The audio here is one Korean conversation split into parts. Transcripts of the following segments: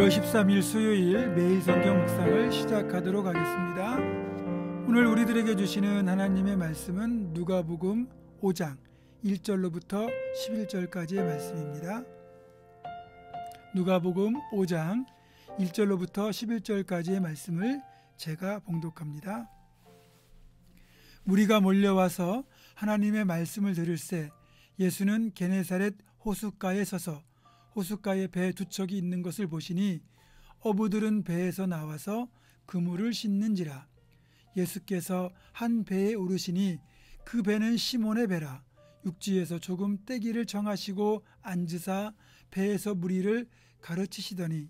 1월 13일 수요일 매일 성경 묵상을 시작하도록 하겠습니다. 오늘 우리들에게 주시는 하나님의 말씀은 누가복음 5장 1절로부터 11절까지의 말씀입니다. 누가복음 5장 1절로부터 11절까지의 말씀을 제가 봉독합니다. 무리가 몰려와서 하나님의 말씀을 들을새 예수는 게네사렛 호숫가에 서서 호숫가에 배 두 척이 있는 것을 보시니 어부들은 배에서 나와서 그물을 씻는지라. 예수께서 한 배에 오르시니 그 배는 시몬의 배라. 육지에서 조금 떼기를 정하시고 앉으사 배에서 무리를 가르치시더니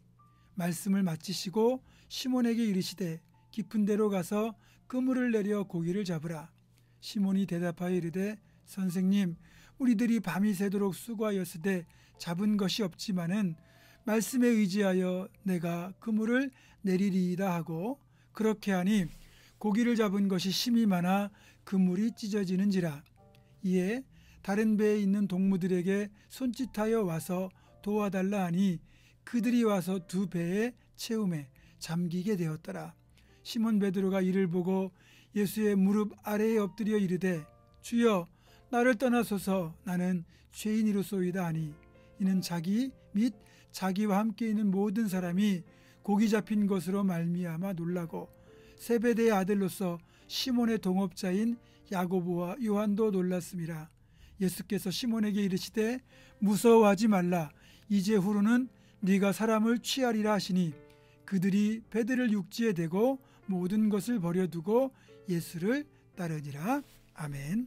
말씀을 마치시고 시몬에게 이르시되 깊은 데로 가서 그물을 내려 고기를 잡으라. 시몬이 대답하여 이르되 선생님, 우리들이 밤이 새도록 수고하였으되 잡은 것이 없지만은 말씀에 의지하여 내가 그물을 내리리이다 하고, 그렇게 하니 고기를 잡은 것이 심히 많아 그물이 찢어지는지라. 이에 다른 배에 있는 동무들에게 손짓하여 와서 도와달라 하니 그들이 와서 두 배에 채움에 잠기게 되었더라. 시몬 베드로가 이를 보고 예수의 무릎 아래에 엎드려 이르되 주여, 나를 떠나소서, 나는 죄인이로소이다 하니, 이는 자기 및 자기와 함께 있는 모든 사람이 고기 잡힌 것으로 말미암아 놀라고 세베대의 아들로서 시몬의 동업자인 야고보와 요한도 놀랐음이라. 예수께서 시몬에게 이르시되 무서워하지 말라. 이제 후로는 네가 사람을 취하리라 하시니 그들이 배들을 육지에 대고 모든 것을 버려두고 예수를 따르니라. 아멘.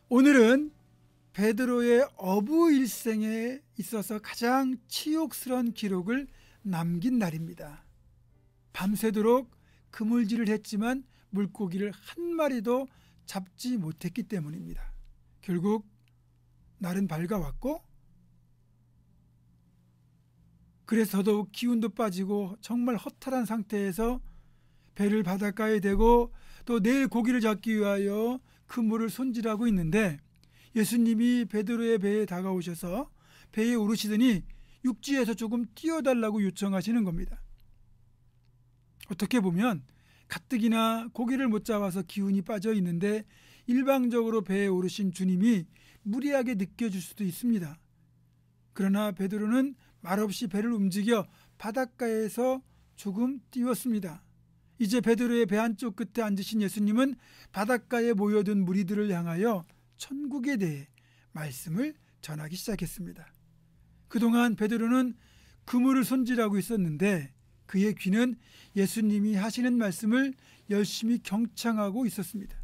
오늘은 베드로의 어부 일생에 있어서 가장 치욕스러운 기록을 남긴 날입니다. 밤새도록 그물질을 했지만 물고기를 한 마리도 잡지 못했기 때문입니다. 결국 날은 밝아왔고, 그래서 더더욱 기운도 빠지고 정말 허탈한 상태에서 배를 바닷가에 대고 또 내일 고기를 잡기 위하여 그물을 손질하고 있는데, 예수님이 베드로의 배에 다가오셔서 배에 오르시더니 육지에서 조금 띄워달라고 요청하시는 겁니다. 어떻게 보면 가뜩이나 고기를 못 잡아서 기운이 빠져 있는데 일방적으로 배에 오르신 주님이 무리하게 느껴질 수도 있습니다. 그러나 베드로는 말없이 배를 움직여 바닷가에서 조금 띄웠습니다. 이제 베드로의 배 한쪽 끝에 앉으신 예수님은 바닷가에 모여든 무리들을 향하여 천국에 대해 말씀을 전하기 시작했습니다. 그동안 베드로는 그물을 손질하고 있었는데 그의 귀는 예수님이 하시는 말씀을 열심히 경청하고 있었습니다.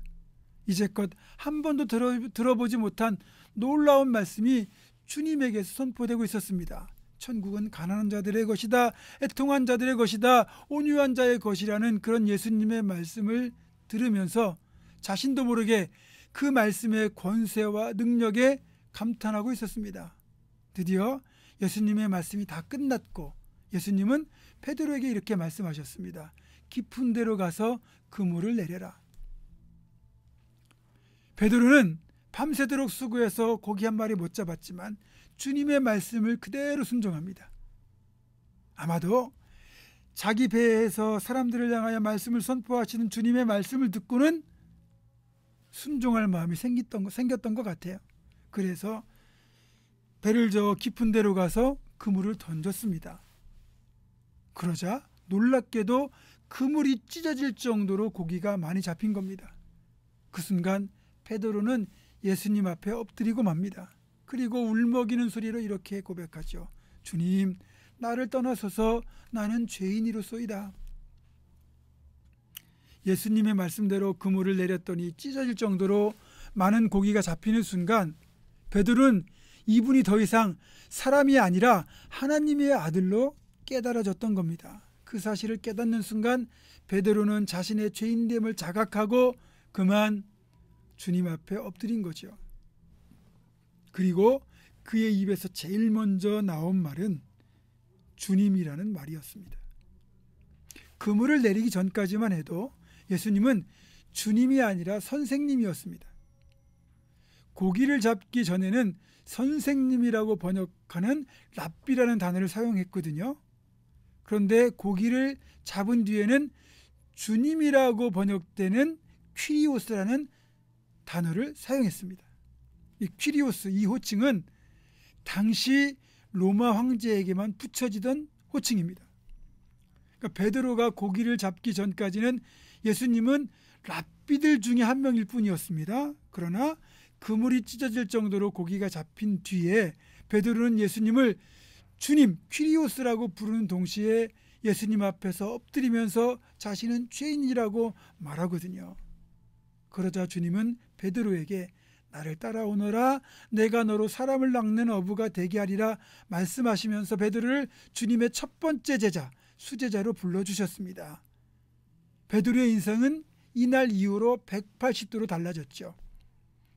이제껏 한 번도 들어보지 못한 놀라운 말씀이 주님에게서 선포되고 있었습니다. 천국은 가난한 자들의 것이다, 애통한 자들의 것이다, 온유한 자의 것이라는 그런 예수님의 말씀을 들으면서 자신도 모르게 그 말씀의 권세와 능력에 감탄하고 있었습니다. 드디어 예수님의 말씀이 다 끝났고 예수님은 베드로에게 이렇게 말씀하셨습니다. 깊은 데로 가서 그물을 내려라. 베드로는 밤새도록 수고해서 고기 한 마리 못 잡았지만 주님의 말씀을 그대로 순종합니다. 아마도 자기 배에서 사람들을 향하여 말씀을 선포하시는 주님의 말씀을 듣고는 순종할 마음이 생겼던 것 같아요. 그래서 배를 저어 깊은 데로 가서 그물을 던졌습니다. 그러자 놀랍게도 그물이 찢어질 정도로 고기가 많이 잡힌 겁니다. 그 순간 베드로는 예수님 앞에 엎드리고 맙니다. 그리고 울먹이는 소리로 이렇게 고백하죠. 주님, 나를 떠나소서, 나는 죄인이로소이다. 예수님의 말씀대로 그물을 내렸더니 찢어질 정도로 많은 고기가 잡히는 순간 베드로는 이분이 더 이상 사람이 아니라 하나님의 아들로 깨달아졌던 겁니다. 그 사실을 깨닫는 순간 베드로는 자신의 죄인됨을 자각하고 그만 주님 앞에 엎드린 거죠. 그리고 그의 입에서 제일 먼저 나온 말은 주님이라는 말이었습니다. 그물을 내리기 전까지만 해도 예수님은 주님이 아니라 선생님이었습니다. 고기를 잡기 전에는 선생님이라고 번역하는 랍비라는 단어를 사용했거든요. 그런데 고기를 잡은 뒤에는 주님이라고 번역되는 퀴리오스라는 단어를 사용했습니다. 이 퀴리오스, 이 호칭은 당시 로마 황제에게만 붙여지던 호칭입니다. 그러니까 베드로가 고기를 잡기 전까지는 예수님은 랍비들 중에 한 명일 뿐이었습니다. 그러나 그물이 찢어질 정도로 고기가 잡힌 뒤에 베드로는 예수님을 주님, 퀴리오스라고 부르는 동시에 예수님 앞에서 엎드리면서 자신은 죄인이라고 말하거든요. 그러자 주님은 베드로에게 나를 따라오너라, 내가 너로 사람을 낚는 어부가 되게 하리라 말씀하시면서 베드로를 주님의 첫 번째 제자, 수제자로 불러주셨습니다. 베드로의 인생은 이날 이후로 180도로 달라졌죠.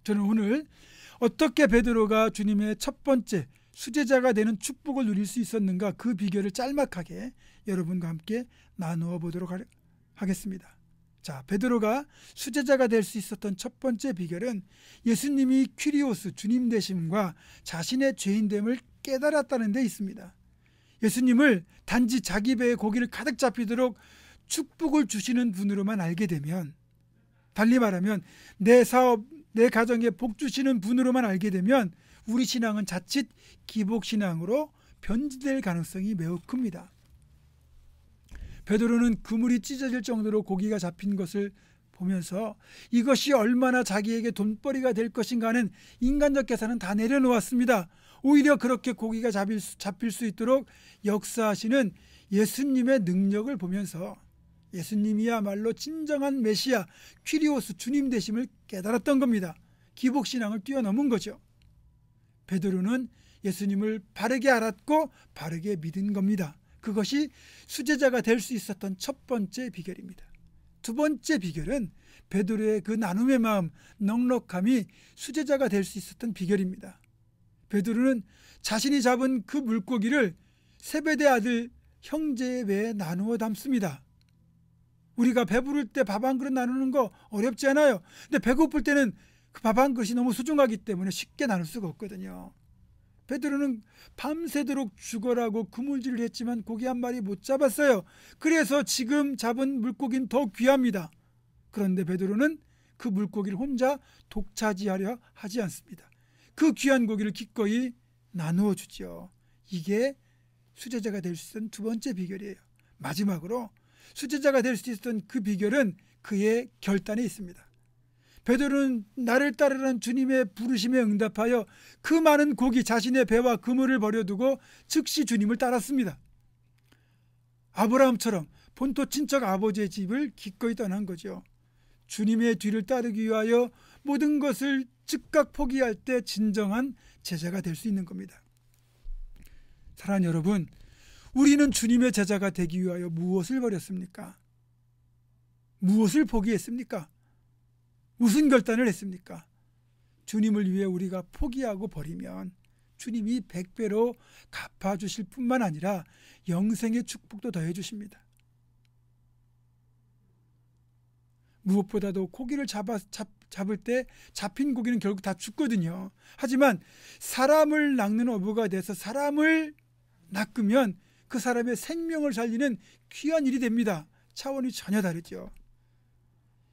저는 오늘 어떻게 베드로가 주님의 첫 번째 수제자가 되는 축복을 누릴 수 있었는가, 그 비결을 짤막하게 여러분과 함께 나누어 보도록 하겠습니다. 자, 베드로가 수제자가 될 수 있었던 첫 번째 비결은 예수님이 퀴리오스, 주님 되심과 자신의 죄인됨을 깨달았다는 데 있습니다. 예수님을 단지 자기 배에 고기를 가득 잡히도록 축복을 주시는 분으로만 알게 되면, 달리 말하면 내 사업, 내 가정에 복 주시는 분으로만 알게 되면 우리 신앙은 자칫 기복신앙으로 변질될 가능성이 매우 큽니다. 베드로는 그물이 찢어질 정도로 고기가 잡힌 것을 보면서 이것이 얼마나 자기에게 돈벌이가 될 것인가 하는 인간적 계산은 다 내려놓았습니다. 오히려 그렇게 고기가 잡힐 수 있도록 역사하시는 예수님의 능력을 보면서 예수님이야말로 진정한 메시아, 퀴리오스, 주님 되심을 깨달았던 겁니다. 기복신앙을 뛰어넘은 거죠. 베드로는 예수님을 바르게 알았고 바르게 믿은 겁니다. 그것이 수제자가 될 수 있었던 첫 번째 비결입니다. 두 번째 비결은 베드로의 그 나눔의 마음, 넉넉함이 수제자가 될 수 있었던 비결입니다. 베드로는 자신이 잡은 그 물고기를 세베대 아들 형제의 배에 나누어 담습니다. 우리가 배부를 때 밥 한 그릇 나누는 거 어렵지 않아요. 근데 배고플 때는 그 밥 한 그릇이 너무 소중하기 때문에 쉽게 나눌 수가 없거든요. 베드로는 밤새도록 죽어라고 그물질을 했지만 고기 한 마리 못 잡았어요. 그래서 지금 잡은 물고기는 더 귀합니다. 그런데 베드로는 그 물고기를 혼자 독차지하려 하지 않습니다. 그 귀한 고기를 기꺼이 나누어 주죠. 이게 수제자가 될 수 있는 두 번째 비결이에요. 마지막으로 수제자가 될 수 있었던 그 비결은 그의 결단에 있습니다. 베드로는 나를 따르라는 주님의 부르심에 응답하여 그 많은 고기, 자신의 배와 그물을 버려두고 즉시 주님을 따랐습니다. 아브라함처럼 본토 친척 아버지의 집을 기꺼이 떠난 거죠. 주님의 뒤를 따르기 위하여 모든 것을 즉각 포기할 때 진정한 제자가 될 수 있는 겁니다. 사랑하는 여러분, 우리는 주님의 제자가 되기 위하여 무엇을 버렸습니까? 무엇을 포기했습니까? 무슨 결단을 했습니까? 주님을 위해 우리가 포기하고 버리면 주님이 100배로 갚아주실 뿐만 아니라 영생의 축복도 더해 주십니다. 무엇보다도 고기를 잡을 때 잡힌 고기는 결국 다 죽거든요. 하지만 사람을 낚는 어부가 돼서 사람을 낚으면 그 사람의 생명을 살리는 귀한 일이 됩니다. 차원이 전혀 다르죠.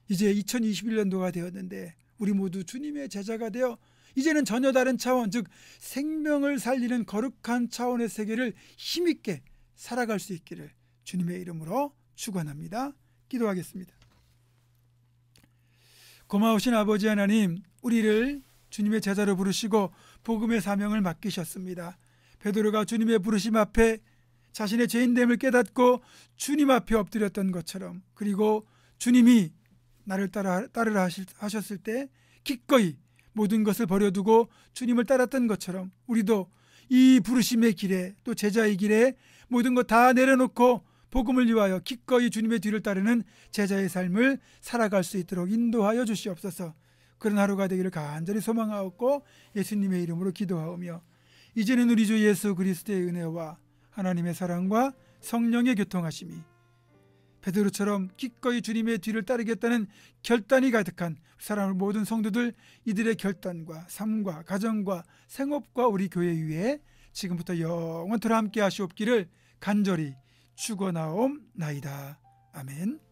이제 2021년도가 되었는데 우리 모두 주님의 제자가 되어 이제는 전혀 다른 차원, 즉 생명을 살리는 거룩한 차원의 세계를 힘있게 살아갈 수 있기를 주님의 이름으로 축원합니다. 기도하겠습니다. 고마우신 아버지 하나님, 우리를 주님의 제자로 부르시고 복음의 사명을 맡기셨습니다. 베드로가 주님의 부르심 앞에 자신의 죄인됨을 깨닫고 주님 앞에 엎드렸던 것처럼, 그리고 주님이 나를 따르라 하셨을 때 기꺼이 모든 것을 버려두고 주님을 따랐던 것처럼 우리도 이 부르심의 길에, 또 제자의 길에 모든 것 다 내려놓고 복음을 위하여 기꺼이 주님의 뒤를 따르는 제자의 삶을 살아갈 수 있도록 인도하여 주시옵소서. 그런 하루가 되기를 간절히 소망하옵고 예수님의 이름으로 기도하오며, 이제는 우리 주 예수 그리스도의 은혜와 하나님의 사랑과 성령의 교통하심이 베드로처럼 기꺼이 주님의 뒤를 따르겠다는 결단이 가득한 사랑하는 모든 성도들, 이들의 결단과 삶과 가정과 생업과 우리 교회 위에 지금부터 영원토록 함께 하시옵기를 간절히 축원하옵나이다. 아멘.